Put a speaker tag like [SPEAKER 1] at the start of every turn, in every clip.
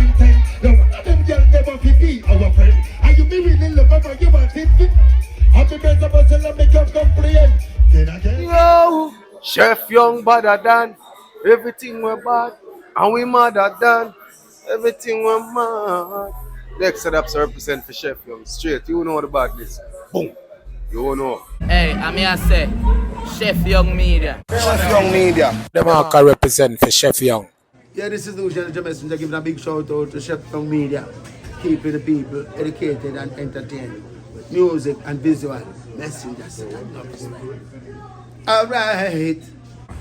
[SPEAKER 1] content. The one of them girls never be our friend. And you be really love her, you want it fit. Happy birthday, but tell them make you comprehend. Then again.
[SPEAKER 2] Yo, Chef Young better than everything we're bad, and we madder than everything we're mad. Next setups represent for Chef Young. Straight, you know the badness. Boom. You know.
[SPEAKER 3] Hey, I'm here say, Chef Young Media.
[SPEAKER 2] Chef Young Media.
[SPEAKER 4] The marker represent for Chef Young.
[SPEAKER 5] Yeah, this is the Usual Messenger giving a big shout out to Chef Young Media, keeping the people educated and entertained with music and visual messengers. Alright.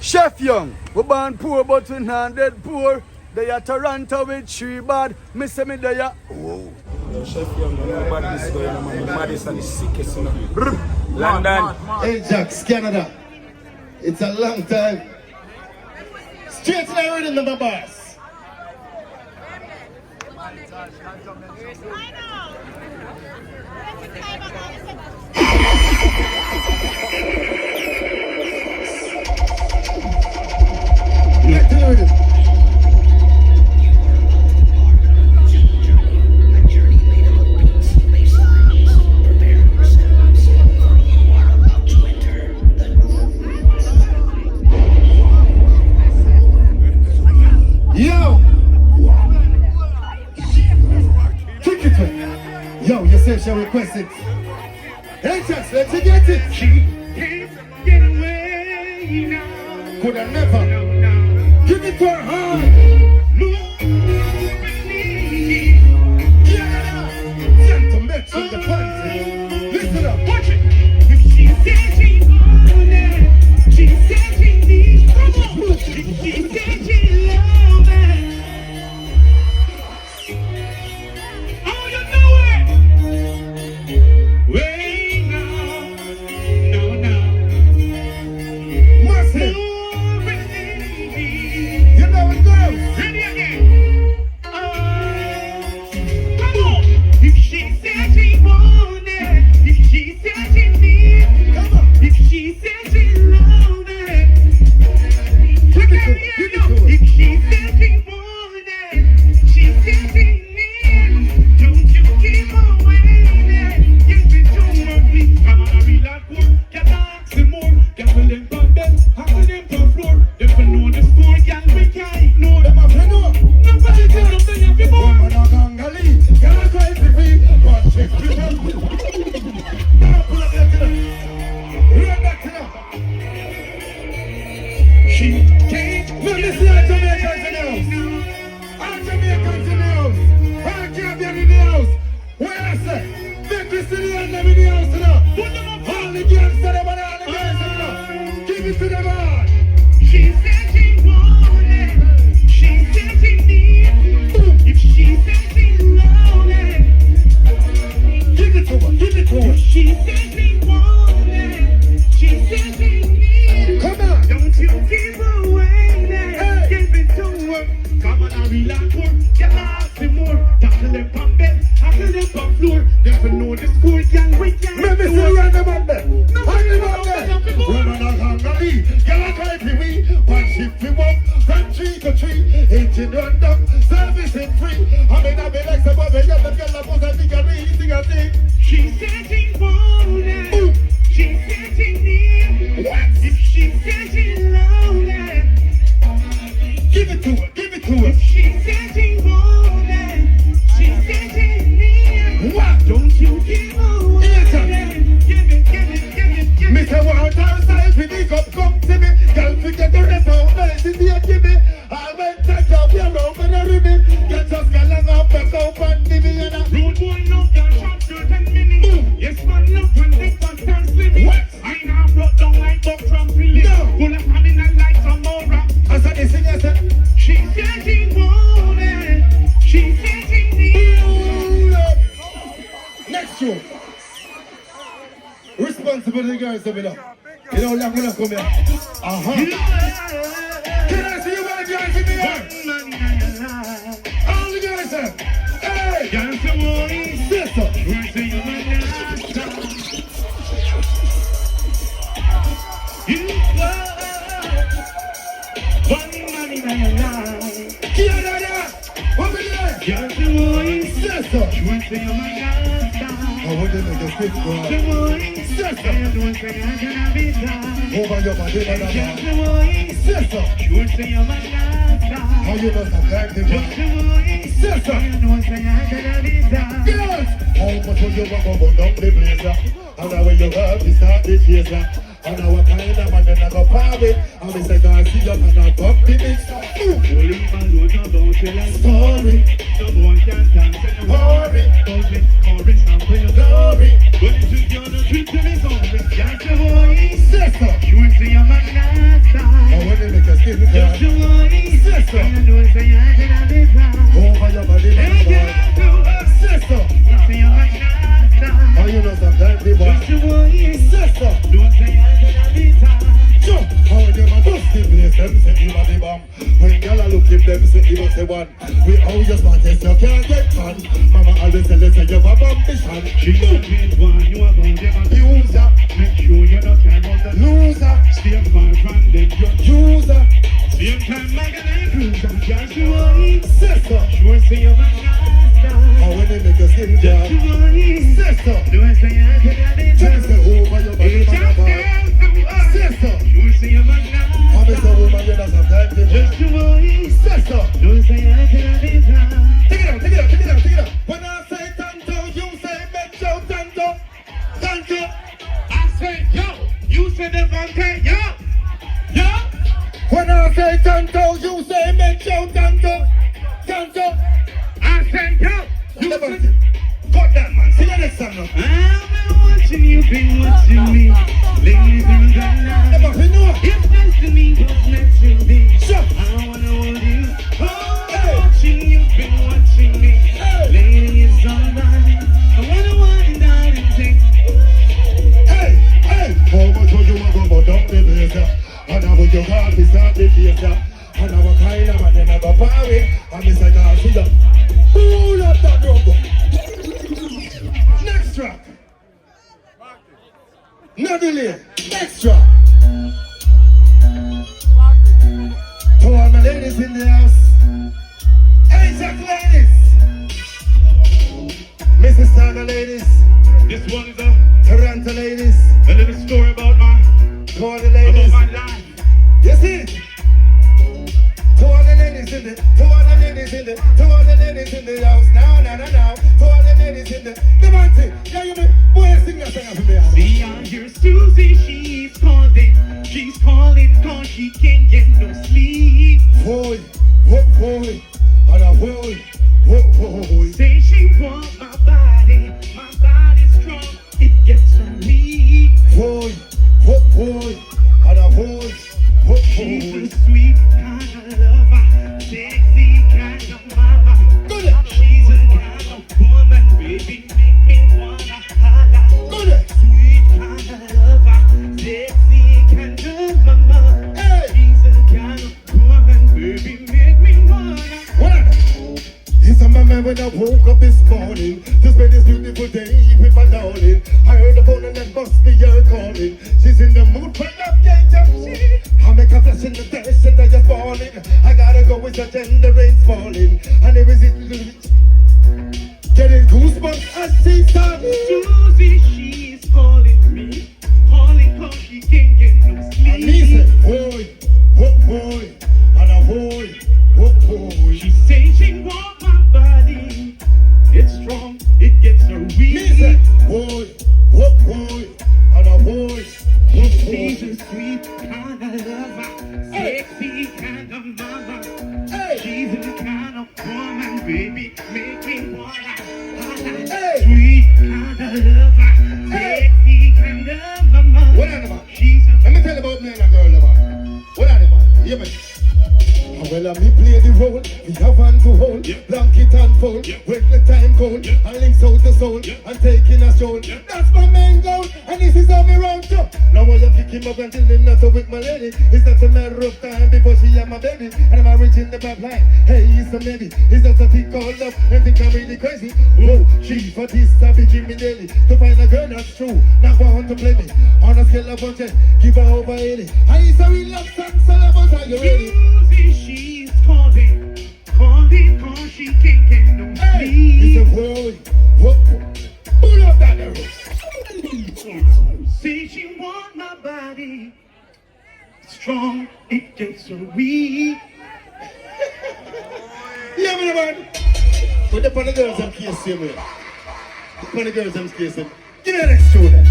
[SPEAKER 6] Chef Young, we born poor but we not dead poor. They are Toronto with 3 bad. Me say me they are. Whoa.
[SPEAKER 7] Chef Young, you know about this going on, man. The maddest and the sickest, you know. London.
[SPEAKER 1] Ajax, Canada. It's a long time. Straight to the rhythm of my boss. Back to the rhythm. Yo! Kick it. Yo, you said she'll request it. Hey, Jax, let's get it. She can't get away now. Could I never? Give it to her hard. Yeah! Tanto Metz in the party. Listen up. Watch it. If she said she wanted, she said she needs. If she said she loved it. Oh, you know it. Wait, no. Mercy. You know it goes. Ready again. Come on. If she said she wanted, if she said she needed, come on. If she said she loved it, give it to her. If she said she wanted, she said she needed, don't you keep her waiting. Give it to her, please. I'm a real hard work. Can I ask you more? Can we live on them? How will them on floor? If we know the score, can we can't ignore them? If we know, nobody tell them they have to more. I'm not gonna leave. Can I try to be? One, two, three, now pull up that to them. Run back to them. She can't. Well, this is our Jamaicans in the house. Our Jamaicans in the house. Our Caribbean in the house. Where I say, make this city and them in the house now. Put them up. All the girls to them and all the guys to them. Give it to them all. She said she wanted. She said she needed. If she said she loved it. Give it to her. Give it to her. She said she wanted. She said she needed. Come on. Don't you keep her waiting. Hey. Give it to her. Come on, I relax her. Get ask me more. Tackle them on bed. Tackle them on floor. Them to know the score. Can we can maybe see run them on bed. Run them on bed. Woman are hungry. Girl are crying we. One shift we walk. From tree to tree. Engine run down. Service is free. I mean I be like somebody. Get them girl up. I think I read. Think I think. She said she wanted. She said she needed. What? If she said she loved it. Give it to her. Give it to her. If she said she wanted. She said she needed. What? Don't you give her away. Give it. Me say one time side for the cup come to me. Girl forget the rest of night in the give me. I went to job your room and I me. Get us gallang up back up and give me and a rude boy love can shot for 10 minutes. Yes man love when they fast and slimming. What? I now brought down like Bob from Philly. No. Full of having a light some more rap. I said this thing I said. She said she wanted. She said she needed. Next show. Responsibility girls over there. You know I'm gonna come here. Can I see you all guys in the air? All the guys there. Hey! Sister! You were one man in your life. Over there! Girl, the boy, sister. She wants to be my master. I want to make a stick girl. The boy, sister. You know say I'm gonna be done. Over your body, man. Girl, the boy, sister. She wants to be my master. How you know sometimes the boy, sister. You know say I'm gonna be done. Girls, how much will you want to burn down the blazer? And now when you have to start the chaser. And now what kind of man then I go party? And me say, God, see you and I bump the mix. Holy man don't know about you like story. No one can dance in the hurry. Chorus and play your glory. When you took your trip to me, sorry. Just the boy, sister. You will see your man last time. I want to make a skin girl. Just the boy, sister. You know say I'm gonna be proud. Over your body, man. Hey, girl, sister. You see your man last time. Oh, you know sometimes they want. Just the boy, sister. Don't say how them a dusty place, them say you are the bomb. When y'all are looking, them say you must the one. We all just want this, you can't get fun. Mama always tell us that you have ambition. She don't one, you are bound them a user. Make sure you're not time on the loser. Stay far from them, you're user. Same time, I got a cruiser. Just you are sister. Sure say you're my master. How when they make a skin job. Just you are sister. Do I say I can be just over your body, sister. You see your man now. I'm a woman, you're not sometimes. Just you want sister. Don't say I cannot be done. Take it out, take it out, take it out, take it out. When I say Tanto, you say Metro Tanto. Tanto. I say yo. You say Devonte, yo. Yo. When I say Tanto, you say Metro Tanto. Tanto. I say yo. You say. Cut that man. See you next time now. I've been watching you, been watching me. Lately been gone now. If destiny was meant to be, I wanna hold you. Oh, hey. Watching you, been watching me. Hey. Lately it's all mine. I wanna wind down and take. Hey, hey. How much will you want to go down the blazer? And now with your heart, we start the theater. And now what kind of man then I go party? And Mr. Garcia, pull up that rumble. Next track. No delay. Next track. To all my ladies in the house. Hey, Jack ladies. Mrs. Saga ladies. This one is a Toronto ladies. A little story about to all the ladies. About my life. You see it? To all the ladies in the, to all the ladies in the, to all the ladies in the house. Now, now, now, now. To all the ladies in the, Devonte, yeah, you mean, boy, sing that song for me. See, I hear Susie, she's calling, cause she can't get no sleep. Boy, boy, and a boy. Say she want my body's strong, it gets so weak. Boy, and a boy. She's a sweet kind of lover, sexy kind of mama. She's a kind of woman, baby, make me wanna holler. Sweet kind of lover, sexy kind of mama. She's a kind of woman, baby, make me wanna holler. It's a moment when I woke up this morning to spend this beautiful day with my darling. I heard the phone and that must be her calling. She's in the mood for love, I make a flash in the dash and I just falling. I gotta go with the tender rain's falling. And it was getting goosebumps as she's starting. Susie, she's calling me, cause she can't get no sleep. And he said, boy, and a boy. She says she want my body, it's strong, it gets her weak. He said, boy, and a boy. She's a sweet kind of lover, sexy kind of mama. She's the kind of woman, baby, make me wanna holler. Sweet kind of lover, sexy kind of mama. What animal? Let me tell you about me and a girl lover. What animal? Hear me. Well, me play the role, we have one to hold, blanket and fold, when the time cold, and links out the soul, and taking a stroll. That's my main goal, and this is how me round to. Now I am picking up and telling not to with my lady. It's not a matter of time before she have my baby, and I'm reaching the pipeline. Hey, it's a maybe, it's not a thing called love, and think I'm really crazy. Whoa, she for this, I be dreaming daily, to find a girl that's true, not want to play me. On a scale of 1 to 10, give her over 80. And it's a real love song, so love, are you ready? She's calling, cause she can't get no It's a boy. Pull up that arrow.
[SPEAKER 8] Say she want my body strong, it gets so weak.
[SPEAKER 1] Yeah, man. Put the on the girls and kiss him. Put on the girls and kiss him. Give me the next shoulder.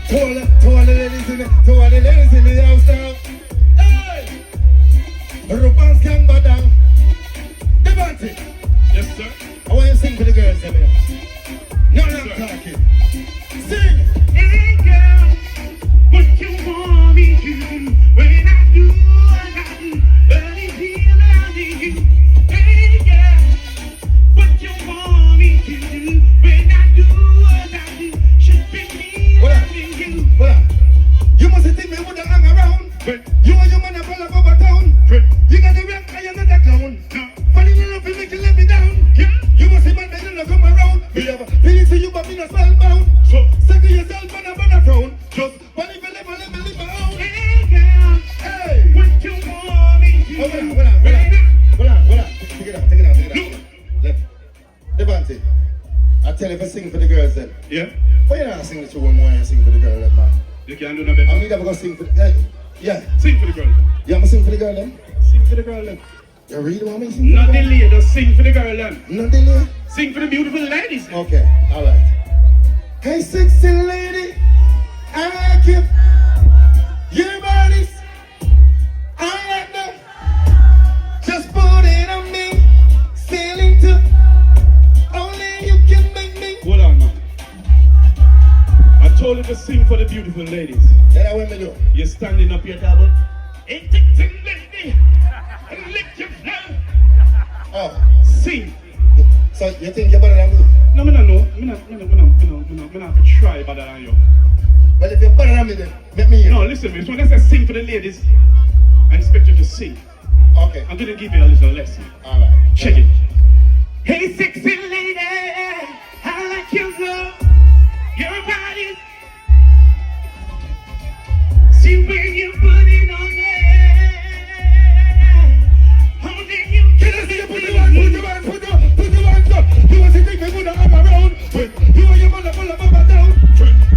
[SPEAKER 1] To all the ladies in the house now. Hey! Rupan's can go down. Devonte.
[SPEAKER 8] Yes, sir.
[SPEAKER 1] I want you to sing for the girls, man. No, I'm talking. Sing!
[SPEAKER 8] Hey, girl, what you want me to do when I do what I do? Early feel I need you. Hey, girl, what you want me to do when I do what I do? Should be me loving you.
[SPEAKER 1] What? You must think me would hang around. You and your man are full of over town. You got the rap, I am not a clown. Falling in love, you make you let me down. You must see man, they don't come around. Me have a feeling to you, but me not spellbound. Second yourself and I'm on a frown. Just body for live, let me live my own.
[SPEAKER 8] Hey, girl,
[SPEAKER 1] Hey!
[SPEAKER 8] what you want me to do?
[SPEAKER 1] Hold on. Take it out. Left. Devonte, I tell you if I sing for the girls then.
[SPEAKER 8] Yeah,
[SPEAKER 1] Why you not sing the two one more and sing for the girl then, man?
[SPEAKER 8] you can't do no better.
[SPEAKER 1] I'm never gonna sing for the yeah.
[SPEAKER 8] Sing for the girl.
[SPEAKER 1] Yeah, I'm gonna sing for the girl then.
[SPEAKER 8] Sing for the girl then.
[SPEAKER 1] You really want me to sing?
[SPEAKER 8] Not delay, just sing for the girl then.
[SPEAKER 1] No delay.
[SPEAKER 8] Sing for the beautiful ladies.
[SPEAKER 1] Okay, alright. Hey, sexy lady, I like you. Your body's, I like that. Just put it on me. Sailing to, only you can make me.
[SPEAKER 8] Hold on, man. I told you to sing for the beautiful ladies.
[SPEAKER 1] That's what I do.
[SPEAKER 8] You're standing up here, double. Hey, sexy lady, lick your flow.
[SPEAKER 1] Oh,
[SPEAKER 8] Sing.
[SPEAKER 1] so you think you're better than me?
[SPEAKER 8] No, me not to try better than you.
[SPEAKER 1] Well, if you're better than me, then make me hear.
[SPEAKER 8] No, listen, man. So when I say sing for the ladies, I expect you to sing.
[SPEAKER 1] Okay,
[SPEAKER 8] I'm gonna give you a little lesson.
[SPEAKER 1] alright.
[SPEAKER 8] Check it. Hey, sexy lady, I like your flow, your body. See when you put it on there, only you
[SPEAKER 1] Can I see you put your hands up? You want to think me would have around? You and your mother full of mama down.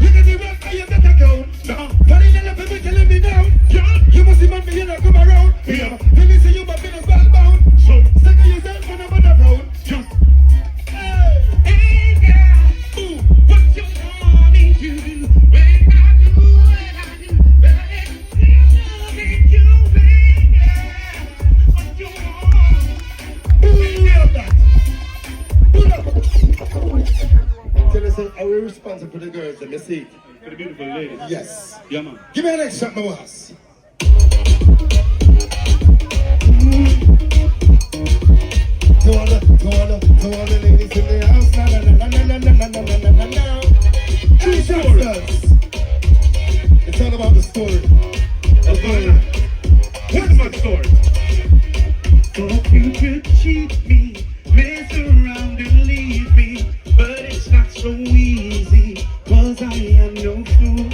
[SPEAKER 1] You get the rest of your that account. Falling in love with me, killing me down. You must see man, me you not come around. Let me see you, but me not spellbound. Second yourself when I'm on the phone. Hey!
[SPEAKER 8] Hey, girl, what you want me to do when I do what I do? Baby, loving you, baby. What you want?
[SPEAKER 1] Pull up that. Pull up. Tell us how we responsible for the girls and the seat.
[SPEAKER 8] For the beautiful ladies.
[SPEAKER 1] Yes.
[SPEAKER 8] Yeah, man.
[SPEAKER 1] Give me an next shot, my boss. To all the ladies in the house, na. Three shots. It's all about the story.
[SPEAKER 8] What's my story? Thought you could cheat me, mess around and leave me, but it's not so easy, 'cause I am no fool.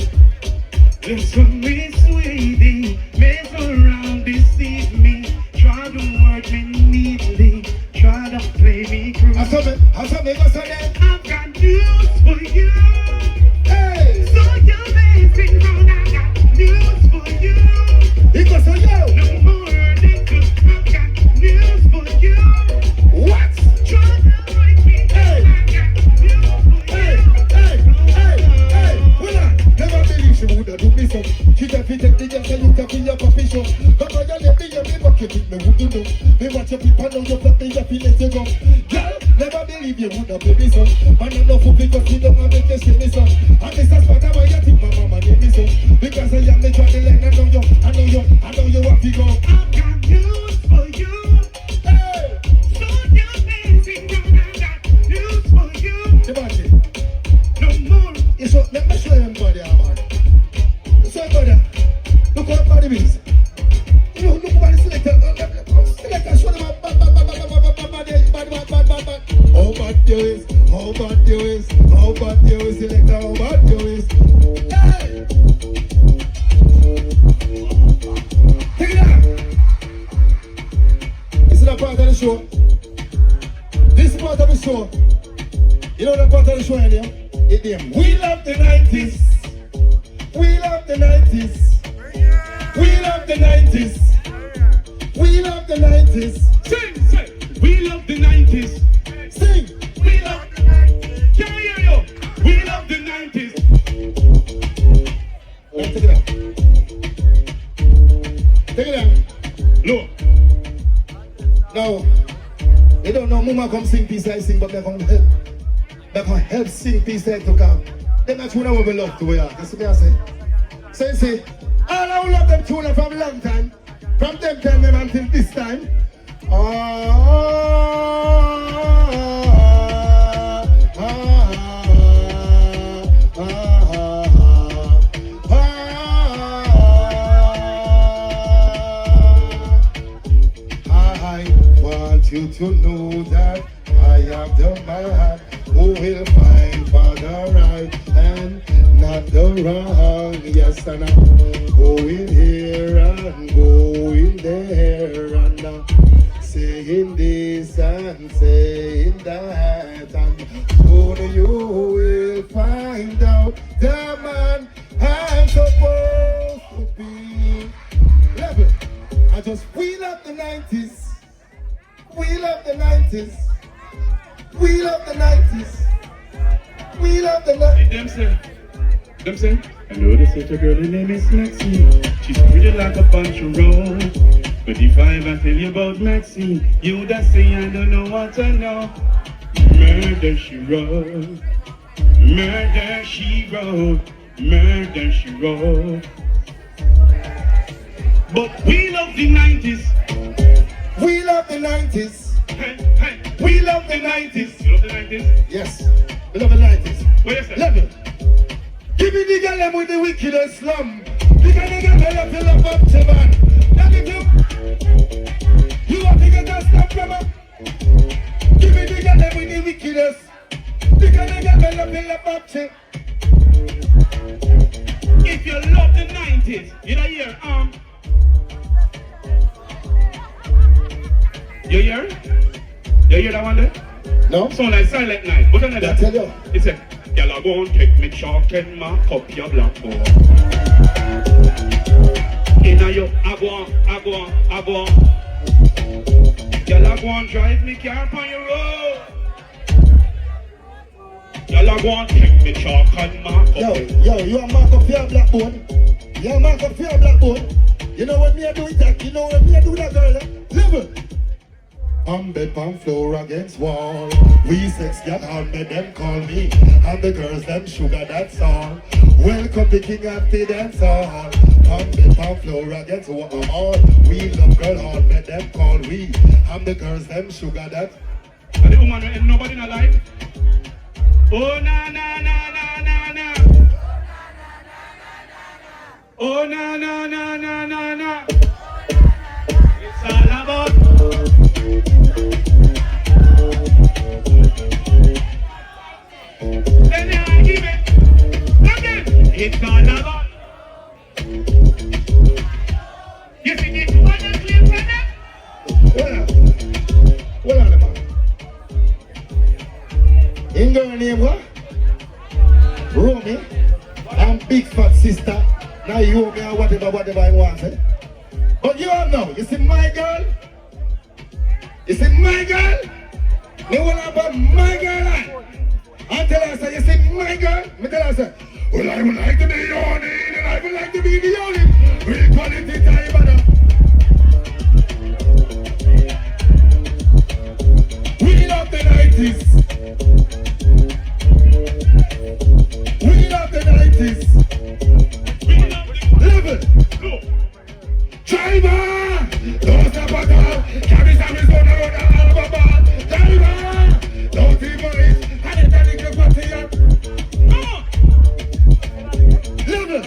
[SPEAKER 8] Listen, me sweetie, mess around, deceive me, try to work me neatly, try to play me cruel.
[SPEAKER 1] I saw me go so then.
[SPEAKER 8] I've got news for you.
[SPEAKER 1] Hey!
[SPEAKER 8] So you're messing around, I got news for you.
[SPEAKER 1] He goes so yo!
[SPEAKER 8] No more niggas, I've got news for you.
[SPEAKER 1] What?
[SPEAKER 8] Try to break me down, I got news for
[SPEAKER 1] Hey!
[SPEAKER 8] you.
[SPEAKER 1] Hold on! Never believe she woulda do me so. She just fit the girls and you can be your puppy show. But when you let me, you never keep it, me would do. Me watch your people know you flap me, you feel let you go. Girl, never believe you woulda play me so. Man, I'm not for because you don't want me to shit me so. And this is part of why you think my mama gave me so. Because I am the trying to let her know you. I know you have to go.
[SPEAKER 8] I've got news for you.
[SPEAKER 1] Hey!
[SPEAKER 8] So you're messing around, I got news for you.
[SPEAKER 1] Devonte,
[SPEAKER 8] No more.
[SPEAKER 1] let me show you body, man. So body, look how body is. You know, look what the selector, show them bad. How bad you is, selector, how bad you is. Hey! Take it out. show. This part of the show. You know the part of the show in there? It name. We love the 90s. We love the 90s. We love the 90s. We love the 90s.
[SPEAKER 8] Sing, sing. We love the 90s.
[SPEAKER 1] Sing.
[SPEAKER 8] We love the 90s. Can I hear you? We love the 90s.
[SPEAKER 1] Now take it out. Take it out.
[SPEAKER 8] Look.
[SPEAKER 1] Now, they don't know Mama come sing peace I sing, but they come help. They come help sing peace I to come. They're not tune what we love to wear. That's what I say. So you see, all I love them tune from a long time. From them time them until this time. I want you to know that I am the man who will fight for the right and not the wrong. Yes, and I'm going here and going there and saying this and saying that, and soon you will find out the man I'm supposed to be. Level. I just wheel up the 90s. We love the 90s. We love the 90s. We love the 90s.
[SPEAKER 8] Them say, I know this little girl, her name is Maxine. She's pretty like a bunch of rose. But if I ever tell you about Maxine, you would say I don't know what I know. Murder she wrote. Murder she wrote. Murder she wrote. But we love the 90s.
[SPEAKER 1] We love the 90s.
[SPEAKER 8] Hey, hey, we love the 90s. You love the 90s?
[SPEAKER 1] Yes, we love the 90s.
[SPEAKER 8] What you say?
[SPEAKER 1] Level. Give me the girl with the wickedest slum. The girl that fill up up to man. Now give you want to get that stuff from her? Give me the girl with the wickedest. The girl that fill up up to.
[SPEAKER 8] If you love the 90s, you know hear you hear? You hear that one there?
[SPEAKER 1] No?
[SPEAKER 8] Sound like Silent Night. What another?
[SPEAKER 1] I tell you.
[SPEAKER 8] It said, girl, I won't take me chalk and mark up your blackboard. Inna you, I go on. Girl, I go on, drive me car on your road. Girl, I go on, take me chalk and mark up.
[SPEAKER 1] Yo, you a mark up your blackboard. You a mark up your blackboard. You know what me I do with that? You know what me I do with that girl? Level. On bed, on floor against wall. We sex got on bed, them call me. And the girls, them sugar, that's all. Welcome the king of the dance hall. On bed, on floor against wall. We love girl on bed, them call we. And the girls, them sugar, that.
[SPEAKER 8] And the woman and nobody in her life. Oh na na na na na na. Oh na na na na na na. It's all about. Then I give it again. It's all about. You think it's one and clear for them?
[SPEAKER 1] What are the man? In girl name what? Romy. I'm big fat sister. Now you owe me or whatever I want. Eh? But you all know, you see my girl? You see my girl? Me want about my girl. I tell her, say, you see my girl? Me tell her, say, well, I would like to be the only, and I would like to be the only. Real quality time, brother. We love the 90s. We love the 90s. Level. Driver! Don't stop at all. Carry some is on the road and all of a driver! Don't even it. And it's a little party up. Level.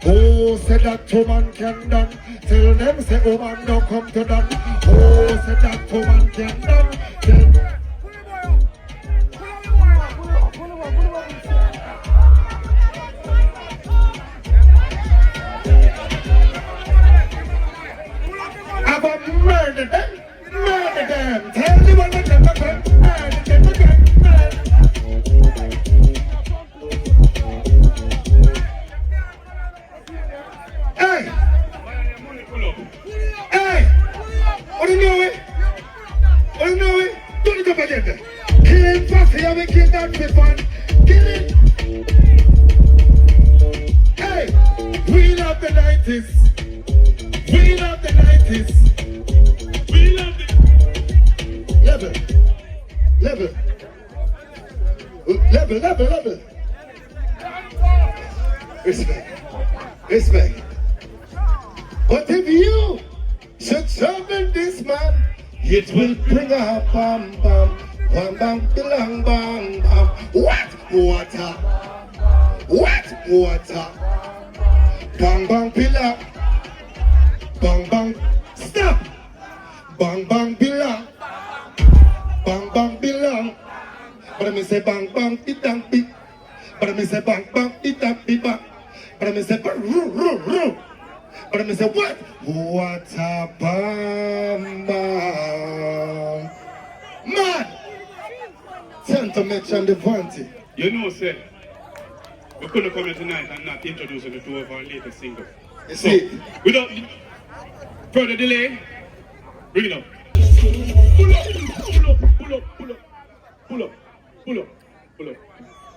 [SPEAKER 1] Oh, say that woman can done. Tell them say woman don't come to done. Oh, say that woman can done. Tell Hey! What do you know it? What do you know it? Do it up again then. Killing pussy, I will kill that with one. Kill it. Hey! We love the 90s. We love the 90s. We love the... Level. Level. Level, level, level. Respect. Respect. But if you should summon this man, it will bring a bam bam, bam bam, bilang bam bam. What water? What water? Bang bang bilang, bang bang. Stop. Bang bang bilang, bang bang bilang. But I say bang bang bidang bid. But I say bang bang bidang bidang. But I say bang roo roo roo. But I say what? What a bam bam. Man! Tanto mention Devonte.
[SPEAKER 8] You know, sir, we couldn't come here tonight and not introduce you to our latest single.
[SPEAKER 1] You
[SPEAKER 8] So,
[SPEAKER 1] see?
[SPEAKER 8] without further delay, bring it up. Pull up, pull up, pull up, pull up, pull up, pull up.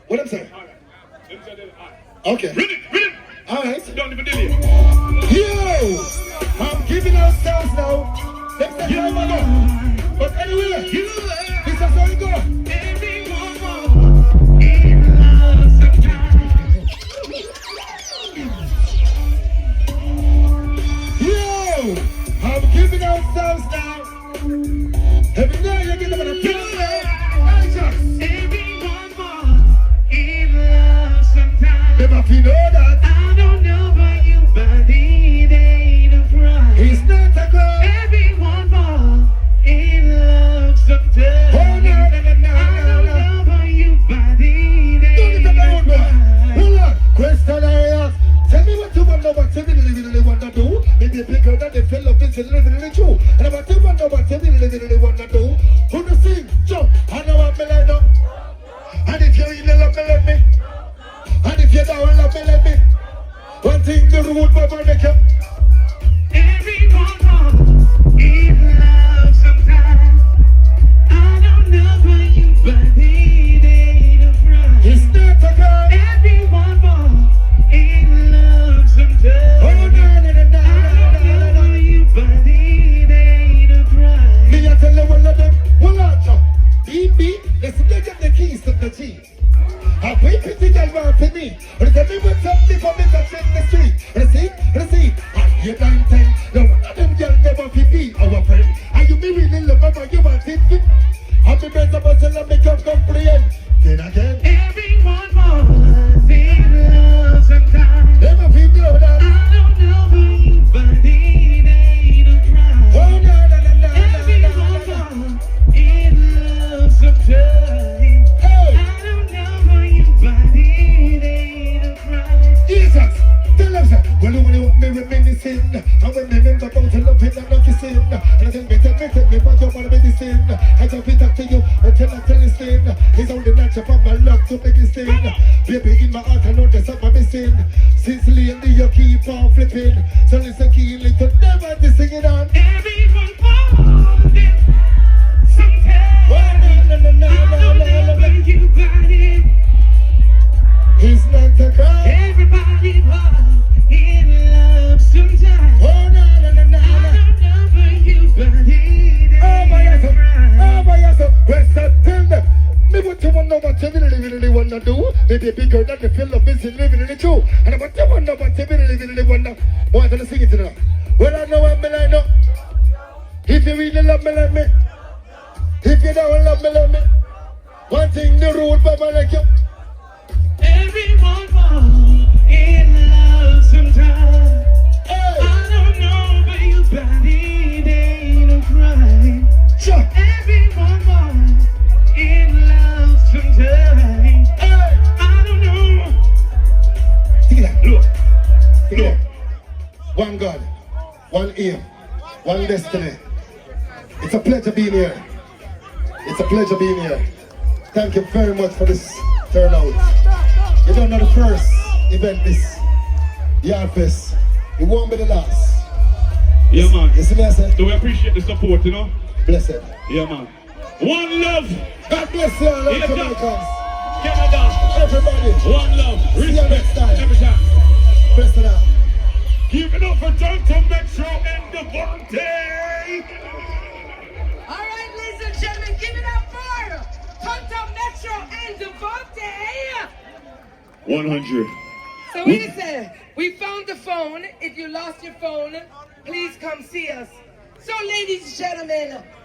[SPEAKER 1] What I'm saying?
[SPEAKER 8] All right. Let me say that. All right.
[SPEAKER 1] Okay.
[SPEAKER 8] Ready?
[SPEAKER 1] Alright.
[SPEAKER 8] Don't even delay.
[SPEAKER 1] Yo! I'm giving out sounds now. Let's say how I go. But anyway, this is how it go. Yo! I'm giving out sounds now. Every night you get them on a pill.
[SPEAKER 8] Everyone falls in love sometimes.
[SPEAKER 1] Never feel know that.
[SPEAKER 8] I don't know about you, but it ain't a crime.
[SPEAKER 1] He's not a girl.
[SPEAKER 8] Everyone falls in love sometimes.
[SPEAKER 1] Oh, no, no, no, no,
[SPEAKER 8] I
[SPEAKER 1] no,
[SPEAKER 8] don't
[SPEAKER 1] no.
[SPEAKER 8] know about you, but it
[SPEAKER 1] Don't
[SPEAKER 8] ain't
[SPEAKER 1] get the
[SPEAKER 8] a
[SPEAKER 1] old boy.
[SPEAKER 8] crime.
[SPEAKER 1] Hold on. Question I ask. Tell me what you want to know what you really want to do. Maybe bigger than the fellow this is really true. And about you want to know what you really want to do. Who to sing? Jump. I know what me like up. And if you really love me, let me. And if you don't love me, let me. One thing the road for make you.
[SPEAKER 8] Everyone falls in love sometimes. I don't know about you, but it ain't a crime.
[SPEAKER 1] It's not a girl.
[SPEAKER 8] Everyone falls in love sometimes.
[SPEAKER 1] Oh, no, no, no, no,
[SPEAKER 8] I don't know
[SPEAKER 1] no, no, no.
[SPEAKER 8] about you, but it ain't a crime.
[SPEAKER 1] Me I tell you all of them. Hold on, John. DB, listen, they get the keys to the G. I pay pretty girl want for me. And tell me what's up, they come in the street. And see, I hear 9, 10. No one of them girls never be our friend. And you me really love her, but you want it fit. I'm the best of us, and I make you comprehend. Then again,
[SPEAKER 8] Everyone falls in love sometimes.
[SPEAKER 1] never feel know that.
[SPEAKER 8] I don't know about you, but it ain't a crime.
[SPEAKER 1] Oh, no, no, no, no, no,
[SPEAKER 8] Everyone
[SPEAKER 1] no, no.
[SPEAKER 8] falls in love sometimes.
[SPEAKER 1] Hey,
[SPEAKER 8] I don't know about you, but it ain't a crime.
[SPEAKER 1] Jesus, tell them, sir. Well, you only want me reminiscing. And when they remember about to love it, I'm not kissing. And I tell me, but you want to medicine. I just be talk to you until I tell you sin. It's only natural for my luck to make it sing. Baby, in my heart, I know there's something missing. Since lately, you keep on flipping. So listen, keenly, to never be singing on.
[SPEAKER 8] Everyone falls in sometimes.
[SPEAKER 1] Oh, no, no, no, no,
[SPEAKER 8] I
[SPEAKER 1] no,
[SPEAKER 8] don't
[SPEAKER 1] no,
[SPEAKER 8] know
[SPEAKER 1] no,
[SPEAKER 8] about
[SPEAKER 1] no.
[SPEAKER 8] you, but it.
[SPEAKER 1] He's not a girl.
[SPEAKER 8] Everybody falls in love sometimes.
[SPEAKER 1] Oh, no, no, no, no,
[SPEAKER 8] I
[SPEAKER 1] no.
[SPEAKER 8] don't know about you, but it ain't
[SPEAKER 1] Oh, my
[SPEAKER 8] a
[SPEAKER 1] God.
[SPEAKER 8] crime.
[SPEAKER 1] Oh, my God. Question, tell them. Me what you want to know what you really want to do. Maybe bigger than the feel of this is really true. And what you want to know what you really want to. Boy, I'm going to sing it to them. Well, I know what me like know. If you really love me, let me. If you don't love me, let me. One thing the road for my like you.
[SPEAKER 8] Everyone falls in love sometimes.
[SPEAKER 1] Hey,
[SPEAKER 8] I don't know about you, but it ain't a crime.
[SPEAKER 1] sure.
[SPEAKER 8] Everyone falls in love sometimes.
[SPEAKER 1] Hey,
[SPEAKER 8] I don't know.
[SPEAKER 1] see that.
[SPEAKER 8] Look,
[SPEAKER 1] Look. One God, one aim, one destiny. It's a pleasure being here. It's a pleasure being here. Thank you very much for this turnout. You don't know the first event this Yaad Fest. It won't be the last. Yeah, man.
[SPEAKER 5] You see me, I say?
[SPEAKER 1] So we appreciate the support, you know?
[SPEAKER 5] Blessed.
[SPEAKER 1] Yeah, man. One love.
[SPEAKER 5] God bless you all,
[SPEAKER 1] Yeah,
[SPEAKER 5] Jamaicans.
[SPEAKER 1] Canada.
[SPEAKER 5] Everybody.
[SPEAKER 1] One love.
[SPEAKER 5] See you
[SPEAKER 1] Respect.
[SPEAKER 5] next time.
[SPEAKER 1] Every time.
[SPEAKER 5] Bless it out.
[SPEAKER 1] Keep it up for Tanto, Metro, and Devonte.
[SPEAKER 9] All right, ladies and gentlemen, give it up for Tanto, Metro, and Devonte.
[SPEAKER 1] 100.
[SPEAKER 9] So listen, we found the phone. If you lost your phone, please come see us. So ladies and gentlemen,